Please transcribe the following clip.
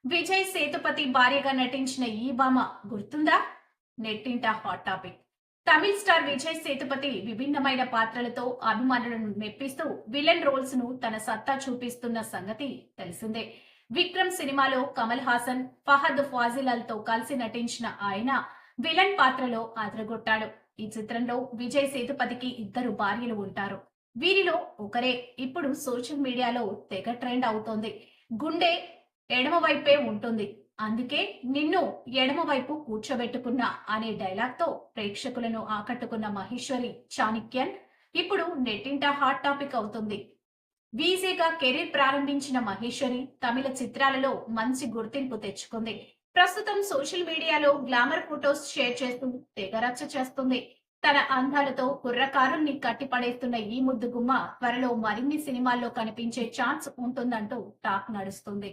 విజయ్ సేతుపతి భార్యగా నటించిన ఈ భామ గుర్తుందా? నెట్టింట hot topic. Tamil star Vijay Sethupathi విభిన్నమైన పాత్రలతో అభిమానులను మెప్పిస్తూ విలన్ రోల్స్ ను తన సత్తా చూపిస్తున్న సంగతి తెలిసిందే. విక్రమ్ సినిమాలో కమల్ హాసన్, ఫహద్ ఫాజిలాల్ తో కలిసి నటించిన ఆయన విలన్ పాత్రలో అదరగొట్టాడు. ఈ చిత్రంలో విజయ్ సేతుపతికి ఇద్దరు భార్యలు ఉంటారు. వీరిలో ఒకరే ఇప్పుడు సోషల్ మీడియాలో తెగ ట్రెండ్ అవుతోంది. గుండె ఎడమ వైపే ఉంటుంది, అందుకే నిన్ను ఎడమ వైపు కూర్చోబెట్టుకున్నా అనే డైలాగ్ తో ప్రేక్షకులను ఆకట్టుకున్న మహేశ్వరి చాణక్యన్ ఇప్పుడు నెట్టింట హాట్ టాపిక్ అవుతుంది. వీజీగా కెరీర్ ప్రారంభించిన మహేశ్వరి తమిళ చిత్రాలలో మంచి గుర్తింపు తెచ్చుకుంది. ప్రస్తుతం సోషల్ మీడియాలో గ్లామర్ ఫొటోస్ షేర్ చేస్తూ తెగరచ్చ చేస్తుంది. తన అందాలతో కుర్రకారుణ్ణి కట్టిపడేస్తున్న ఈ ముద్దుగుమ్మ త్వరలో మరిన్ని సినిమాల్లో కనిపించే ఛాన్స్ ఉంటుందంటూ టాక్ నడుస్తుంది.